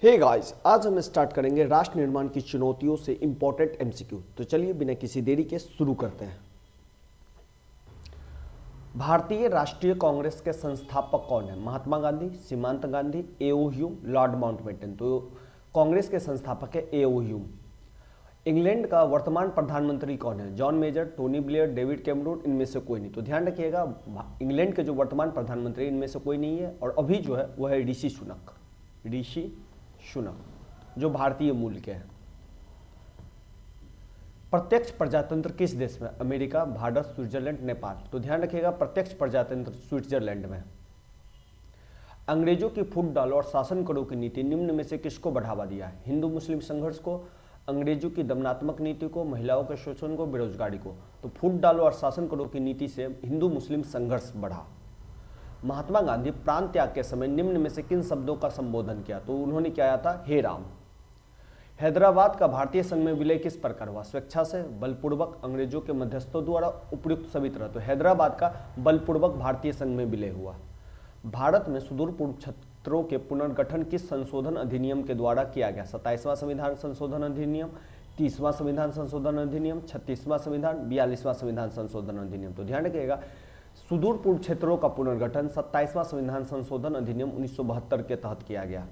Hey guys, आज हम start करेंगे राष्ट्र निर्माण की चुनौतियों से इंपॉर्टेंट एमसीक्यू। तो चलिए बिना किसी देरी के शुरू करते हैं। भारतीय राष्ट्रीय कांग्रेस के संस्थापक कौन है? महात्मा गांधी, सीमांत गांधी, एओ ह्यूम, लॉर्ड माउंटबेटन। तो कांग्रेस के संस्थापक है एओ ह्यूम। इंग्लैंड का वर्तमान प्रधानमंत्री कौन है? John Major, Tony Blair, David Cameron, इनमें से कोई नहीं। तो ध्यान रखिएगा, इंग्लैंड के जो वर्तमान प्रधानमंत्री इनमें से कोई नहीं है, और अभी जो है वह है ऋषि सुनक। ऋषि सुनक जो भारतीय मूल के हैं। प्रत्यक्ष प्रजातंत्र किस देश में? America, Bharat, Switzerland, Nepal. तो ध्यान रखिएगा, प्रत्यक्ष प्रजातंत्र स्विट्जरलैंड में। अंग्रेजों की फूट डालो और शासन करो की नीति निम्न में से किसको बढ़ावा दिया है? हिंदू मुस्लिम संघर्ष को, अंग्रेजों की दमनात्मक नीति को, महिलाओं के शोषण को, बेरोजगारी को। तो फूट डालो और शासन करो की नीति से हिंदू मुस्लिम संघर्ष बढ़ा। महात्मा गांधी प्राण त्याग के समय निम्न में से किन शब्दों का संबोधन किया? तो उन्होंने क्या था? हे राम। हैदराबाद का भारतीय संघ में विलय किस प्रकार हुआ? स्वेच्छा से, बलपूर्वक, अंग्रेजों के मध्यस्थों द्वारा, उपयुक्त सभी तरह। तो हैदराबाद का बलपूर्वक भारतीय संघ में विलय हुआ। भारत में सुदूर पूर्व क्षेत्रों के पुनर्गठन किस संशोधन अधिनियम के द्वारा किया गया? 27वां संविधान संशोधन अधिनियम, 30वां संविधान संशोधन अधिनियम, 36वां संविधान, 42वां संविधान संशोधन अधिनियम। तो ध्यान रखिएगा, सुदूर पूर्व क्षेत्रों का पुनर्गठन 27वां संविधान संशोधन अधिनियम 1972 के तहत किया गया।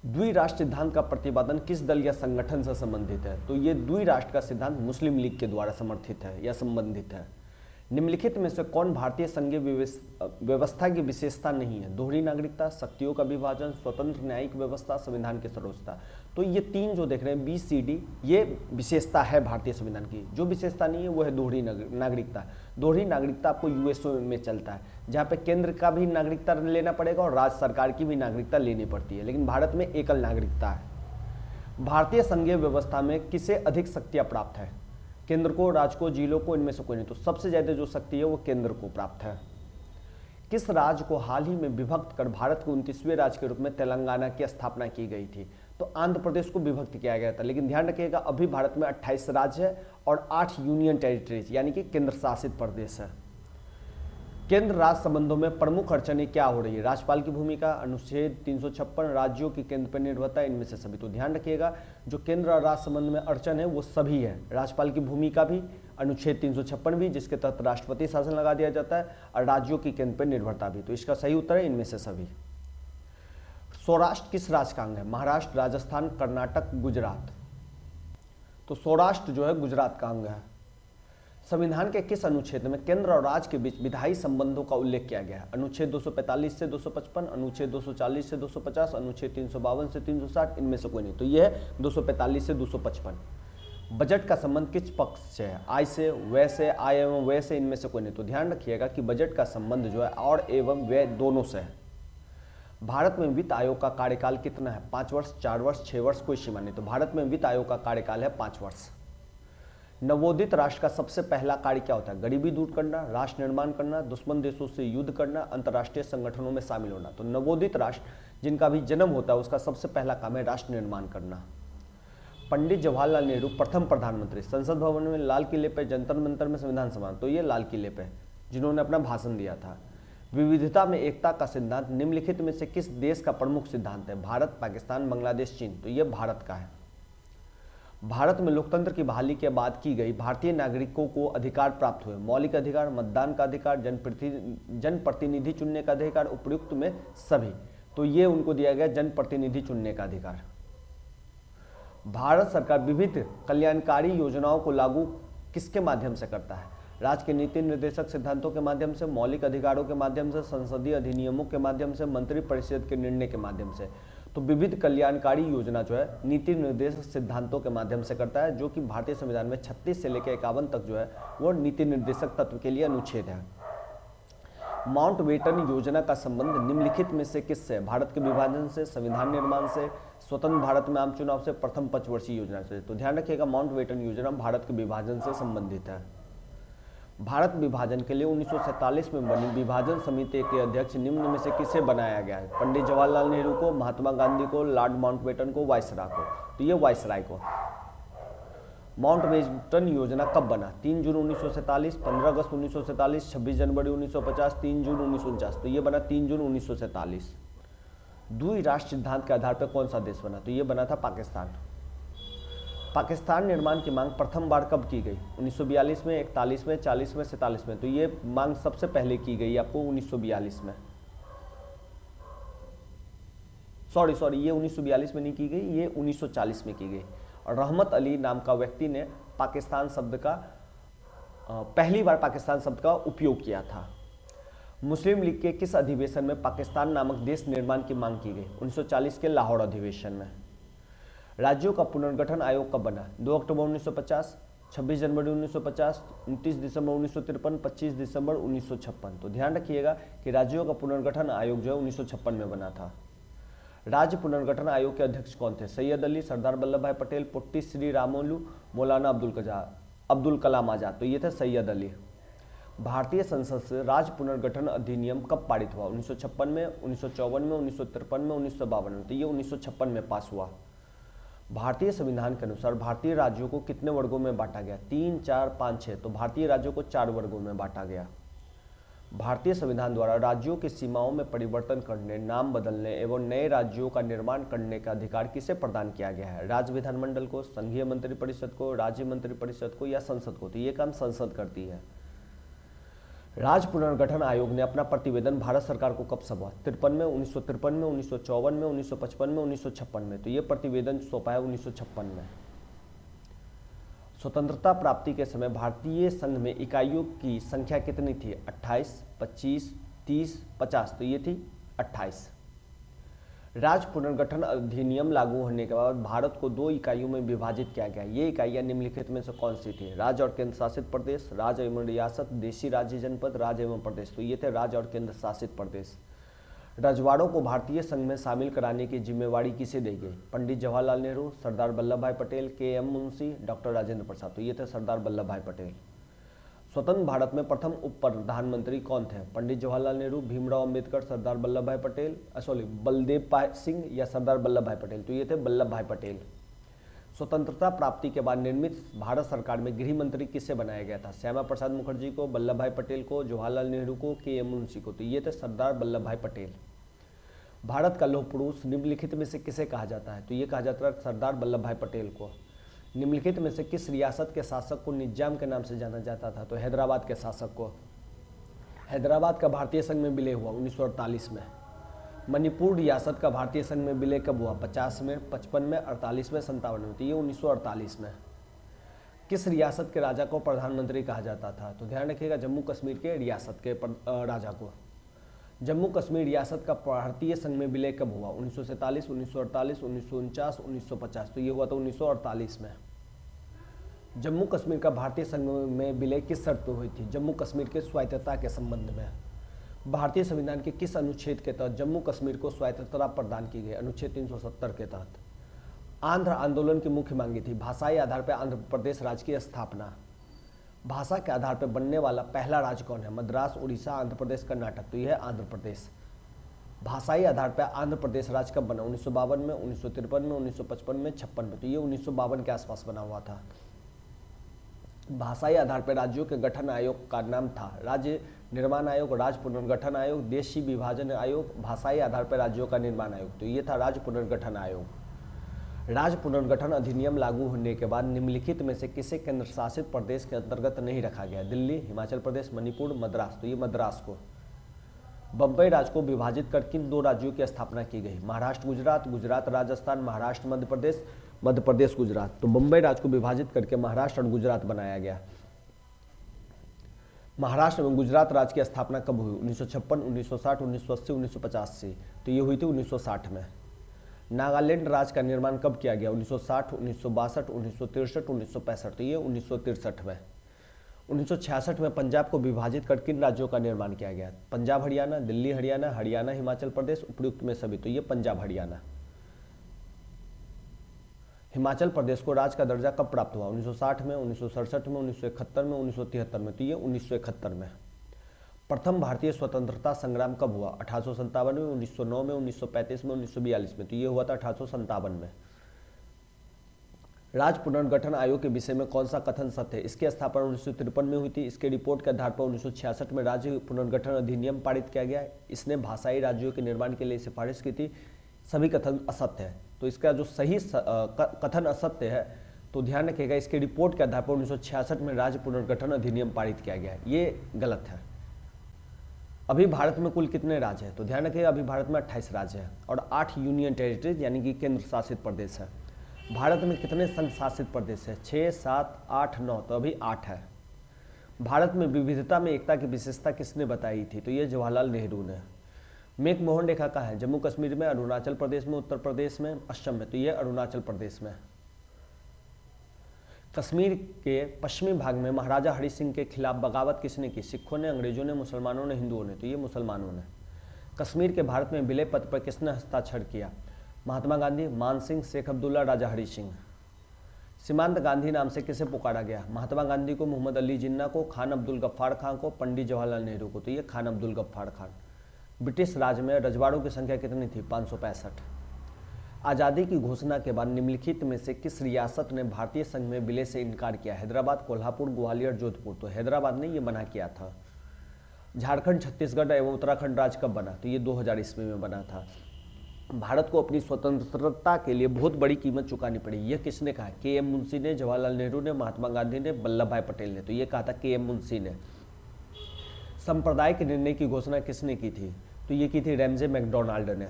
द्विराष्ट्र सिद्धांत का प्रतिपादन किस दल या संगठन से संबंधित है? तो ये द्विराष्ट्र का सिद्धांत मुस्लिम लीग के द्वारा समर्थित है या संबंधित है। निम्नलिखित में से कौन भारतीय संघीय व्यवस्था की विशेषता नहीं है? दोहरी नागरिकता, शक्तियों का विभाजन, स्वतंत्र न्यायिक व्यवस्था, संविधान की सर्वोच्चता। तो ये तीन जो देख रहे हैं BCD, ये विशेषता है भारतीय संविधान की। जो विशेषता नहीं है वो है दोहरी नागरिकता। दोहरी नागरिकता आपको यूएसओ में चलता है, जहाँ पे केंद्र का भी नागरिकता लेना पड़ेगा और राज्य सरकार की भी नागरिकता लेनी पड़ती है, लेकिन भारत में एकल नागरिकता है। भारतीय संघीय व्यवस्था में किसे अधिक शक्तियाँ प्राप्त है? केंद्र को, राज्य को, जिलों को, इनमें से कोई नहीं। तो सबसे ज्यादा जो शक्ति है वो केंद्र को प्राप्त है। किस राज्य को हाल ही में विभक्त कर भारत के 29वें राज्य के रूप में तेलंगाना की स्थापना की गई थी? तो आंध्र प्रदेश को विभक्त किया गया था, लेकिन ध्यान रखिएगा अभी भारत में 28 राज्य है और 8 यूनियन टेरिटरीज यानी कि केंद्र शासित प्रदेश है। केंद्र राज्य संबंधों में प्रमुख अड़चनें क्या हो रही है? राज्यपाल की भूमिका, अनुच्छेद 356, राज्यों की केंद्र पर निर्भरता, इनमें से सभी। तो ध्यान रखिएगा, जो केंद्र और राज्य संबंध में अड़चन है वो सभी है। राज्यपाल की भूमिका भी, अनुच्छेद 356 भी जिसके तहत राष्ट्रपति शासन लगा दिया जाता है, और राज्यों की केंद्र पर निर्भरता भी। तो इसका सही उत्तर है इनमें से सभी। सौराष्ट्र किस राज्य का अंग है? महाराष्ट्र, राजस्थान, कर्नाटक, गुजरात। तो सौराष्ट्र जो है गुजरात का अंग है। संविधान के किस अनुच्छेद में केंद्र और राज्य के बीच विधायी संबंधों का उल्लेख किया गया है? अनुच्छेद 245 से 255, अनुच्छेद 240 से 250, अनुच्छेद 352 से 360, इनमें से कोई नहीं। तो यह है 245 से 255। बजट का संबंध किस पक्ष से है? आय से, व्यय से, आय एवं व्यय से, इनमें से कोई नहीं। तो ध्यान रखिएगा कि बजट का संबंध जो है और एवं व्यय दोनों से है। भारत में वित्त आयोग का कार्यकाल कितना है? 5 वर्ष, 4 वर्ष, 6 वर्ष, कोई सीमा नहीं। तो भारत में वित्त आयोग का कार्यकाल है 5 वर्ष। नवोदित राष्ट्र का सबसे पहला कार्य क्या होता है? गरीबी दूर करना, राष्ट्र निर्माण करना, दुश्मन देशों से युद्ध करना, अंतर्राष्ट्रीय संगठनों में शामिल होना। तो नवोदित राष्ट्र जिनका भी जन्म होता है उसका सबसे पहला काम है राष्ट्र निर्माण करना। पंडित जवाहरलाल नेहरू प्रथम प्रधानमंत्री, संसद भवन में, लाल किले पे, जंतर मंतर में, संविधान समारोह। तो ये लाल किले पे जिन्होंने अपना भाषण दिया था। विविधता में एकता का सिद्धांत निम्नलिखित में से किस देश का प्रमुख सिद्धांत है? भारत, पाकिस्तान, बांग्लादेश, चीन। तो ये भारत का है। भारत में लोकतंत्र की बहाली के बाद की गई भारतीय नागरिकों को अधिकार प्राप्त हुए। मौलिक अधिकार, मतदान का अधिकार, जनप्रतिनिधि चुनने का अधिकार, उपयुक्त में सभी। तो ये उनको दिया गया जनप्रतिनिधि चुनने का अधिकार। भारत सरकार विविध कल्याणकारी योजनाओं को लागू किसके माध्यम से करता है? राज्य के नीति निर्देशक सिद्धांतों के माध्यम से, मौलिक अधिकारों के माध्यम से, संसदीय अधिनियमों के माध्यम से, मंत्रिपरिषद के निर्णय के माध्यम से। तो विविध कल्याणकारी योजना जो है नीति निर्देशक सिद्धांतों के माध्यम से करता है, जो कि भारतीय संविधान में 36 से लेकर 51 तक जो है वो नीति निर्देशक तत्व के लिए अनुच्छेद है। माउंटबेटन योजना का संबंध निम्नलिखित में से किससे? भारत के विभाजन से, संविधान निर्माण से, स्वतंत्र भारत में आम चुनाव से, प्रथम पंचवर्षीय योजना से। तो ध्यान रखिएगा, माउंटबेटन योजना भारत के विभाजन से संबंधित है। भारत विभाजन के लिए 1947 में बनी विभाजन समिति के अध्यक्ष निम्न में से किसे बनाया गया है? पंडित जवाहरलाल नेहरू को, महात्मा गांधी को, लॉर्ड माउंटबेटन को, वायसराय को। तो ये वायसराय को। माउंटबेटन योजना कब बना? 3 जून 1947, 15 अगस्त 1947, 26 जनवरी 1950, 3 जून 1949। तो ये बना 3 जून 1947। द्विराष्ट्र सिद्धांत के आधार पर कौन सा देश बना? तो ये बना था पाकिस्तान। पाकिस्तान निर्माण की मांग प्रथम बार कब की गई? 1942 में, 41 में, 40 में, 47 में। तो ये मांग सबसे पहले की गई आपको 1942 में। सॉरी, ये 1942 में नहीं की गई, ये 1940 में की गई। और रहमत अली नाम का व्यक्ति ने पाकिस्तान शब्द का पहली बार पाकिस्तान शब्द का उपयोग किया था। मुस्लिम लीग के किस अधिवेशन में पाकिस्तान नामक देश निर्माण की मांग की गई? 1940 के लाहौर अधिवेशन में। राज्यों का पुनर्गठन आयोग कब बना? 2 अक्टूबर 1950, 26 जनवरी 1950, 29 दिसंबर 1953, 25 दिसंबर 1956। तो ध्यान रखिएगा कि राज्यों का पुनर्गठन आयोग जो है 1956 में बना था। राज्य पुनर्गठन आयोग के अध्यक्ष कौन थे? सैयद अली, सरदार वल्लभ भाई पटेल, पुट्टी श्री रामुलु, मौलाना अब्दुल कलाम आजाद। तो ये थे सैयद अली। भारतीय संसद से राज्य पुनर्गठन अधिनियम कब पारित हुआ? 1956 में, 1954 में, 1953 में, 1952 में। तो ये 1956 में पास हुआ। भारतीय संविधान के अनुसार भारतीय राज्यों को कितने वर्गों में बांटा गया? 3, 4, 5, 6। तो भारतीय राज्यों को 4 वर्गों में बांटा गया। भारतीय संविधान द्वारा राज्यों की सीमाओं में परिवर्तन करने, नाम बदलने एवं नए राज्यों का निर्माण करने का अधिकार किसे प्रदान किया गया है? राज्य विधानमंडल को, संघीय मंत्रिपरिषद को, राज्य मंत्रिपरिषद को या संसद को? तो ये काम संसद करती है। राज्य पुनर्गठन आयोग ने अपना प्रतिवेदन भारत सरकार को कब सौंपा? 53 में, 1953 में, 1954 में, 1955 में, 1956 में। तो ये प्रतिवेदन सौंपा है 1956 में। स्वतंत्रता प्राप्ति के समय भारतीय संघ में इकाइयों की संख्या कितनी थी? 28, 25, 30, 50। तो ये थी 28। राज्य पुनर्गठन अधिनियम लागू होने के बाद भारत को 2 इकाइयों में विभाजित किया गया। ये इकाइयां निम्नलिखित में से कौन सी थी? राज्य और केंद्र शासित प्रदेश, राज्य एवं रियासत, देशी राज्य जनपद, राज्य एवं प्रदेश। तो ये थे राज्य और केंद्र शासित प्रदेश। रजवाड़ों को भारतीय संघ में शामिल कराने की जिम्मेवारी किसे दी गई? पंडित जवाहरलाल नेहरू, सरदार वल्लभ भाई पटेल, के.एम. मुंशी, डॉक्टर राजेंद्र प्रसाद। तो ये थे सरदार वल्लभ भाई पटेल। स्वतंत्र भारत में प्रथम उप प्रधानमंत्री कौन थे? पंडित जवाहरलाल नेहरू, भीमराव अंबेडकर, सरदार वल्लभ भाई पटेल, बलदेव सिंह या सरदार वल्लभ भाई पटेल। तो ये थे वल्लभ भाई पटेल। स्वतंत्रता प्राप्ति के बाद निर्मित भारत सरकार में गृह मंत्री किसे बनाया गया था? श्यामा प्रसाद मुखर्जी को, वल्लभ भाई पटेल को, जवाहरलाल नेहरू को, के.एम. मुंशी को। तो ये थे सरदार वल्लभ भाई पटेल। भारत का लौह पुरुष निम्नलिखित में से किसे कहा जाता है? तो ये कहा जाता है सरदार वल्लभ भाई पटेल को। निम्नलिखित में से किस रियासत के शासक को निजाम के नाम से जाना जाता था? तो हैदराबाद के शासक को। हैदराबाद का भारतीय संघ में विलय हुआ 1948 में। मणिपुर रियासत का भारतीय संघ में विलय कब हुआ? 50 में, 55 में, 48 में, 57 में। तो ये 1948 में। किस रियासत के राजा को प्रधानमंत्री कहा जाता था? तो ध्यान रखिएगा, जम्मू कश्मीर के रियासत के राजा को। जम्मू कश्मीर रियासत का भारतीय संघ में विलय कब हुआ? 1947, 1948, 1949, 1950। तो ये हुआ था 1948 में। जम्मू कश्मीर का भारतीय संघ में विलय किस शर्त पर हुई थी? जम्मू कश्मीर के स्वायत्तता के संबंध में। भारतीय संविधान के किस अनुच्छेद के तहत जम्मू कश्मीर को स्वायत्तता प्रदान की गई? अनुच्छेद 370 के तहत। आंध्र आंदोलन की मुख्य मांगी थी भाषाई आधार पर आंध्र प्रदेश राज्य की स्थापना। भाषा के आधार पर बनने वाला पहला राज्य कौन है? मद्रास, उड़ीसा, आंध्र प्रदेश, कर्नाटक। तो यह है आंध्र प्रदेश। भाषाई आधार पर आंध्र प्रदेश राज्य कब बना? 1952 में, 1953 में, 1955 में, 56 में। तो ये 1952 के आसपास बना हुआ था। भाषाई आधार पर राज्यों के गठन आयोग का नाम था राज्य निर्माण आयोग, राज्य पुनर्गठन आयोग, देशी विभाजन आयोग, भाषाई आधार पर राज्यों का निर्माण आयोग। तो ये था राज्य पुनर्गठन आयोग। राज्य पुनर्गठन अधिनियम लागू होने के बाद निम्नलिखित में से किसे केंद्र शासित प्रदेश के अंतर्गत नहीं रखा गया? दिल्ली, हिमाचल प्रदेश, मणिपुर, मद्रास। तो ये मद्रास को। बम्बई राज्य को विभाजित कर किन 2 राज्यों की स्थापना की गई? महाराष्ट्र गुजरात, गुजरात राजस्थान, महाराष्ट्र मध्य प्रदेश, मध्य प्रदेश गुजरात। तो बम्बई राज्य को विभाजित करके महाराष्ट्र और गुजरात बनाया गया। महाराष्ट्र एवं गुजरात राज्य की स्थापना कब हुई? 1956, 1960, 1980, 1950 से। तो ये हुई थी 1960 में। नागालैंड राज्य का निर्माण कब किया गया? 1960, 1962, 1963, 1965। तो ये 1963 में। 1966 में पंजाब को विभाजित कर किन राज्यों का निर्माण किया गया? पंजाब हरियाणा, दिल्ली हरियाणा, हरियाणा हिमाचल प्रदेश, उपयुक्त में सभी। तो ये पंजाब हरियाणा। हिमाचल प्रदेश को राज्य का दर्जा कब प्राप्त हुआ? 1960 में, 1967 में, 1971 में, 1973 में। तो ये 1971 में। प्रथम भारतीय स्वतंत्रता संग्राम कब हुआ? 1857 में, 1909 में, 1935 में, 1942 में। तो ये हुआ था 1857 में। राज्य पुनर्गठन आयोग के विषय में कौन सा कथन सत्य है? इसकी स्थापना 1953 में हुई थी। इसके रिपोर्ट के आधार पर 1966 में राज्य पुनर्गठन अधिनियम पारित किया गया। इसने भाषाई राज्यों के निर्माण के लिए सिफारिश की थी। सभी कथन असत्य है। तो इसका जो सही कथन असत्य है, तो ध्यान रखिएगा इसके रिपोर्ट के आधार पर 1966 में राज्य पुनर्गठन अधिनियम पारित किया गया है, ये गलत है। अभी भारत में कुल कितने राज्य हैं, तो ध्यान रखिएगा अभी भारत में 28 राज्य हैं और 8 यूनियन टेरिटरीज यानी कि केंद्र शासित प्रदेश है। भारत में कितने संघ शासित प्रदेश है, 6, 7, 8, 9, तो अभी 8 है। भारत में विविधता में एकता की विशेषता किसने बताई थी, तो ये जवाहरलाल नेहरू ने। मेक मोहन रेखा कहाँ है, जम्मू कश्मीर में, अरुणाचल प्रदेश में, उत्तर प्रदेश में, असम में, तो ये अरुणाचल प्रदेश में। कश्मीर के पश्चिमी भाग में महाराजा हरि सिंह के खिलाफ बगावत किसने की, सिखों ने, अंग्रेजों ने, मुसलमानों ने, हिंदुओं ने, तो ये मुसलमानों ने। कश्मीर के भारत में विलय पत्र पर किसने हस्ताक्षर किया, महात्मा गांधी, मान सिंह, शेख अब्दुल्ला, राजा हरि सिंह। सीमांत गांधी नाम से किसे पुकारा गया, महात्मा गांधी को, मोहम्मद अली जिन्ना को, खान अब्दुल गफ्फार खान को, पंडित जवाहरलाल नेहरू को, तो ये खान अब्दुल गफ्फार खान। ब्रिटिश राज में रजवाड़ों की संख्या कितनी थी, 565। आज़ादी की घोषणा के बाद निम्नलिखित में से किस रियासत ने भारतीय संघ में विलय से इनकार किया, हैदराबाद, कोल्हापुर, ग्वालियर, जोधपुर, तो हैदराबाद ने ये मना किया था। झारखंड, छत्तीसगढ़ एवं उत्तराखंड राज्य कब बना, तो ये 2000 ईस्वी में बना था। भारत को अपनी स्वतंत्रता के लिए बहुत बड़ी कीमत चुकानी पड़ी, यह किसने कहा, के.एम. मुंशी ने, जवाहरलाल नेहरू ने, महात्मा गांधी ने, वल्लभ भाई पटेल ने, तो ये कहा था के.एम. मुंशी ने। सांप्रदायिक निर्णय की घोषणा किसने की थी, तो ये की थी रैमजे मैकडोनाल्ड ने।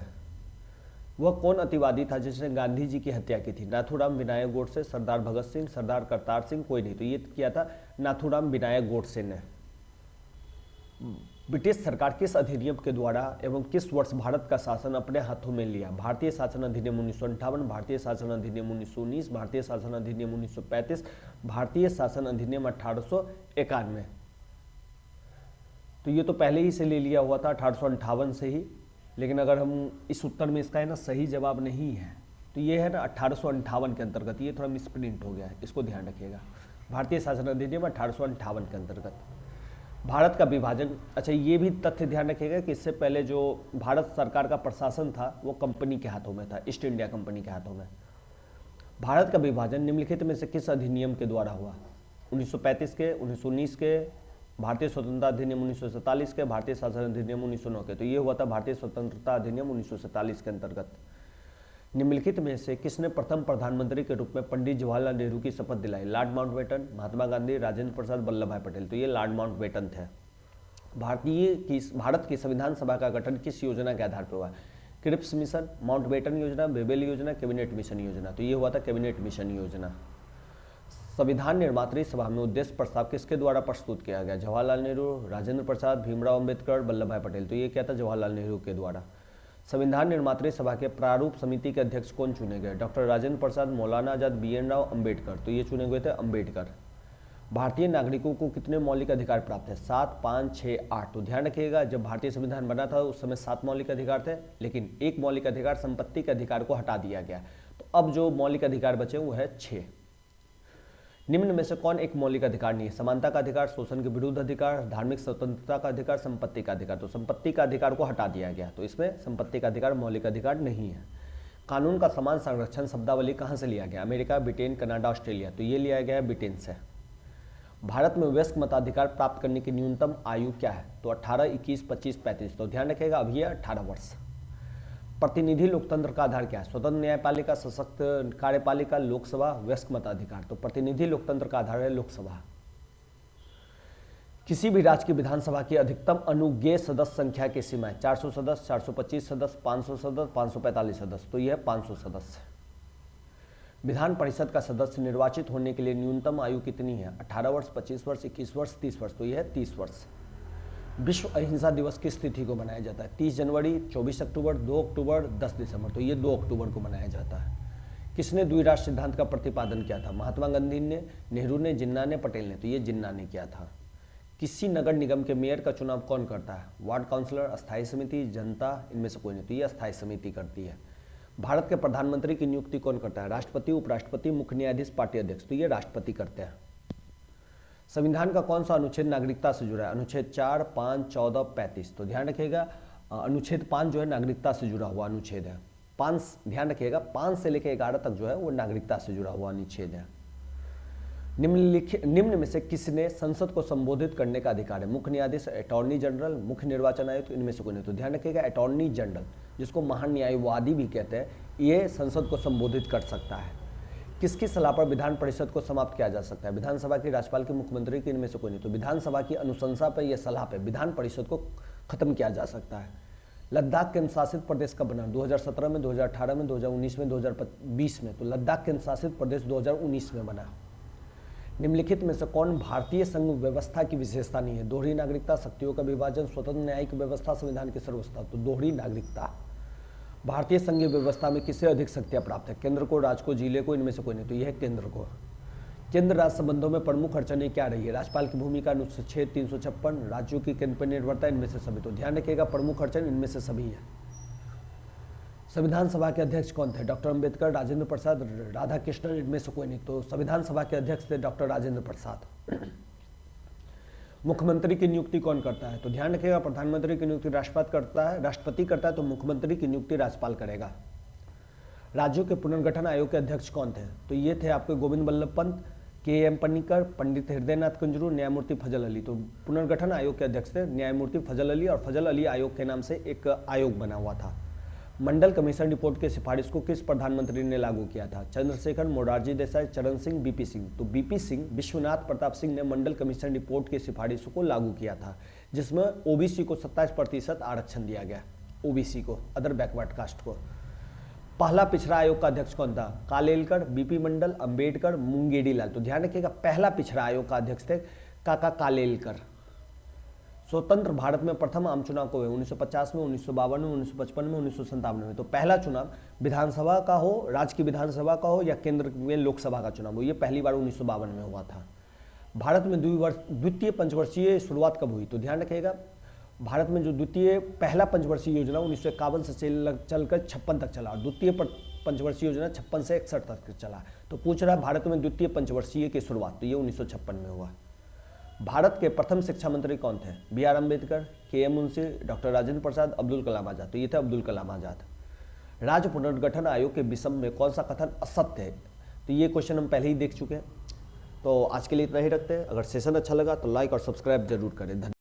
वह कौन अतिवादी था जिसने गांधी जी की हत्या की थी, नाथूराम विनायक गोडसे, सरदार भगत सिंह, सरदार करतार सिंह, कोई नहीं, तो ये किया था नाथूराम विनायक गोडसे ने। ब्रिटिश सरकार किस अधिनियम के द्वारा एवं किस वर्ष भारत का शासन अपने हाथों में लिया, भारतीय शासन अधिनियम 1958, भारतीय शासन अधिनियम 1919, भारतीय शासन अधिनियम 1935, भारतीय शासन अधिनियम 1891। तो ये तो पहले ही से ले लिया हुआ था 1858 से ही, लेकिन अगर हम इस उत्तर में इसका है ना सही जवाब नहीं है, तो ये है ना 1858 के अंतर्गत, ये थोड़ा मिसप्रिंट हो गया है, इसको ध्यान रखिएगा। भारतीय शासन अधिनियम 1858 के अंतर्गत। भारत का विभाजन, अच्छा ये भी तथ्य ध्यान रखिएगा कि इससे पहले जो भारत सरकार का प्रशासन था वो कंपनी के हाथों में था, ईस्ट इंडिया कंपनी के हाथों में। भारत का विभाजन निम्नलिखित में से किस अधिनियम के द्वारा हुआ, 1935 के, 1919 के, भारतीय स्वतंत्रता अधिनियम 1947 के, भारतीय शासन अधिनियम 1909 के, तो ये हुआ था भारतीय स्वतंत्रता अधिनियम 1947 के अंतर्गत। निम्नलिखित में से किसने प्रथम प्रधानमंत्री के रूप में पंडित जवाहरलाल नेहरू की शपथ दिलाई, लॉर्ड माउंटबेटन, महात्मा गांधी, राजेंद्र प्रसाद, वल्लभ भाई पटेल, तो ये लॉर्ड माउंटबेटन थे। भारत की संविधान सभा का गठन किस योजना के आधार पर हुआ, क्रिप्स मिशन, माउंटबेटन योजना, बेबेल योजना, कैबिनेट मिशन योजना, तो ये हुआ था कैबिनेट मिशन योजना। संविधान निर्मात्री सभा में उद्देश्य प्रस्ताव किसके द्वारा प्रस्तुत किया गया, जवाहरलाल नेहरू, राजेंद्र प्रसाद, भीमराव अंबेडकर, वल्लभ भाई पटेल, तो ये क्या था, जवाहरलाल नेहरू के द्वारा। संविधान निर्मात्री सभा के प्रारूप समिति के अध्यक्ष कौन चुने गए, डॉक्टर राजेंद्र प्रसाद, मौलाना आजाद, बी.एन. राव, अंबेडकर, तो ये चुने गए थे अंबेडकर। भारतीय नागरिकों को कितने मौलिक अधिकार प्राप्त है, 7, 5, 6, 8, तो ध्यान रखिएगा जब भारतीय संविधान बना था उस समय 7 मौलिक अधिकार थे, लेकिन एक मौलिक अधिकार संपत्ति के अधिकार को हटा दिया गया, तो अब जो मौलिक अधिकार बचे वो है 6। निम्न में से कौन एक मौलिक अधिकार नहीं है, समानता का अधिकार, शोषण के विरुद्ध अधिकार, धार्मिक स्वतंत्रता का अधिकार, संपत्ति का अधिकार, तो संपत्ति का अधिकार को हटा दिया गया, तो इसमें संपत्ति का अधिकार मौलिक अधिकार नहीं है। कानून का समान संरक्षण शब्दावली कहाँ से लिया गया, अमेरिका, ब्रिटेन, कनाडा, ऑस्ट्रेलिया, तो ये लिया गया है ब्रिटेन से। भारत में वयस्क मताधिकार प्राप्त करने की न्यूनतम आयु क्या है, तो 18, 21, 25, 35, तो ध्यान रखिएगा अभी है 18 वर्ष। प्रतिनिधि लोकतंत्र का आधार क्या है, स्वतंत्र न्यायपालिका, सशक्त कार्यपालिका, लोकसभा, वयस्क मताधिकार, तो प्रतिनिधि लोकतंत्र का आधार है लोकसभा। किसी भी राज्य की विधानसभा की अधिकतम अनुज्ञेय सदस्य संख्या की सीमा है 400 सदस्य, 425 सदस्य, 500 सदस्य, 545 सदस्य, तो यह 500 सदस्य। विधान परिषद का सदस्य निर्वाचित होने के लिए न्यूनतम आयु कितनी है, 18 वर्ष, 25 वर्ष, 21 वर्ष, 30 वर्ष, तो यह है 30 वर्ष। विश्व अहिंसा दिवस किस तिथि को मनाया जाता है, 30 जनवरी, 24 अक्टूबर, 2 अक्टूबर, 10 दिसंबर, तो ये 2 अक्टूबर को मनाया जाता है। किसने द्विराष्ट्र सिद्धांत का प्रतिपादन किया था, महात्मा गांधी ने, नेहरू ने, जिन्ना ने, पटेल ने, तो ये जिन्ना ने किया था। किसी नगर निगम के मेयर का चुनाव कौन करता है, वार्ड काउंसलर, अस्थायी समिति, जनता, इनमें से कोई नहीं, तो ये अस्थायी समिति करती है। भारत के प्रधानमंत्री की नियुक्ति कौन करता है, राष्ट्रपति, उपराष्ट्रपति, मुख्य न्यायाधीश, पार्टी अध्यक्ष, तो ये राष्ट्रपति करते हैं। संविधान का कौन सा अनुच्छेद नागरिकता से जुड़ा है, अनुच्छेद 4, 5, 14, 35, तो ध्यान रखिएगा अनुच्छेद 5 जो है नागरिकता से जुड़ा हुआ अनुच्छेद है। 5 ध्यान रखिएगा 5 से लेकर 11 तक जो है वो नागरिकता से जुड़ा हुआ अनुच्छेद है। निम्न में से किसने संसद को संबोधित करने का अधिकार है, मुख्य न्यायाधीश, अटॉर्नी जनरल, मुख्य निर्वाचन आयुक्त, इनमें से कोई नहीं, तो ध्यान रखिएगा अटॉर्नी जनरल। जिसको महान्यायवादी भी कहते हैं, ये संसद को संबोधित कर सकता है। किसकी सलाह पर विधान परिषद को समाप्त किया जा सकता है? विधानसभा की, राज्यपाल की, मुख्यमंत्री की, इनमें से कोई नहीं। तो विधानसभा की अनुशंसा पर या सलाह पर विधान परिषद को खत्म किया जा सकता है। लद्दाख केंद्र शासित प्रदेश कब बना? 2017 में, 2018 में, 2019 में, 2020 में। तो लद्दाख केंद्र शासित प्रदेश 2019 में बना। निम्नलिखित में से कौन भारतीय संघ व्यवस्था की विशेषता नहीं है? दोहरी नागरिकता, शक्तियों का विभाजन, स्वतंत्र न्यायिक व्यवस्था, संविधान की सर्वोच्चता। तो दोहरी नागरिकता। भारतीय संघीय व्यवस्था में किसे अधिक शक्तियां प्राप्त है? केंद्र को, राज्य को, जिले को, इनमें से कोई नहीं। तो यह है केंद्र को। केंद्र राज्य संबंधों में प्रमुख अड़चनें क्या रही है? राज्यपाल की भूमिका, अनुच्छेद 356, राज्यों की केंद्र पर निर्भरता, इनमें से सभी। तो ध्यान रखिएगा, प्रमुख अड़चन इनमें से सभी है। संविधान सभा के अध्यक्ष कौन थे? डॉक्टर अंबेडकर, राजेंद्र प्रसाद, राधाकृष्णन, इनमें से कोई नहीं। तो संविधान सभा के अध्यक्ष थे डॉक्टर राजेंद्र प्रसाद। मुख्यमंत्री की नियुक्ति कौन करता है? तो ध्यान रखिएगा, प्रधानमंत्री की नियुक्ति राष्ट्रपति करता है, तो मुख्यमंत्री की नियुक्ति राज्यपाल करेगा। राज्यों के पुनर्गठन आयोग के अध्यक्ष कौन थे? तो ये थे आपके गोविंद बल्लभ पंत, के.एम. पन्नीकर, पंडित हृदयनाथ कुंजरू, न्यायमूर्ति फजल अली। तो पुनर्गठन आयोग के अध्यक्ष थे न्यायमूर्ति फजल अली, और फजल अली आयोग के नाम से एक आयोग बना हुआ था। मंडल कमीशन रिपोर्ट की सिफारिश को किस प्रधानमंत्री ने लागू किया था? चंद्रशेखर, मोरारजी देसाई, चरण सिंह, बीपी सिंह। तो बीपी सिंह, विश्वनाथ प्रताप सिंह ने मंडल कमीशन रिपोर्ट की सिफारिश को लागू किया था, जिसमें ओबीसी को 27% आरक्षण दिया गया, ओबीसी को, अदर बैकवर्ड कास्ट को। पहला पिछड़ा आयोग का अध्यक्ष कौन था? कालेलकर, बीपी मंडल, अंबेडकर, मुंगेडी लाल। तो ध्यान रखिएगा, पहला पिछड़ा आयोग का अध्यक्ष थे काका कालेलकर। स्वतंत्र भारत में प्रथम आम चुनाव को हुए 1950 में, 1952 में, 1955 में, 1997 में। तो पहला चुनाव विधानसभा का हो, राज्य की विधानसभा का हो या केंद्र में लोकसभा का चुनाव हो, ये पहली बार 1952 में हुआ था। भारत में द्वितीय पंचवर्षीय शुरुआत कब हुई? तो ध्यान रखिएगा, भारत में जो पहला पंचवर्षीय योजना 1951 से चलकर 56 तक चला, और द्वितीय पंचवर्षीय योजना 56 से 61 तक चला। तो पूछ रहा है भारत में द्वितीय पंचवर्षीय की शुरुआत, तो ये 1956 में हुआ। भारत के प्रथम शिक्षा मंत्री कौन थे? B R. Ambedkar, K M. Munshi, doctor Rajendra Prasad, Abdul Kalam Azad. तो ये थे अब्दुल कलाम आजाद। राज्य पुनर्गठन आयोग के विषय में कौन सा कथन असत्य है? तो ये क्वेश्चन हम पहले ही देख चुके हैं। तो आज के लिए इतना ही रखते हैं। अगर सेशन अच्छा लगा तो लाइक और सब्सक्राइब जरूर करें। धन्यवाद।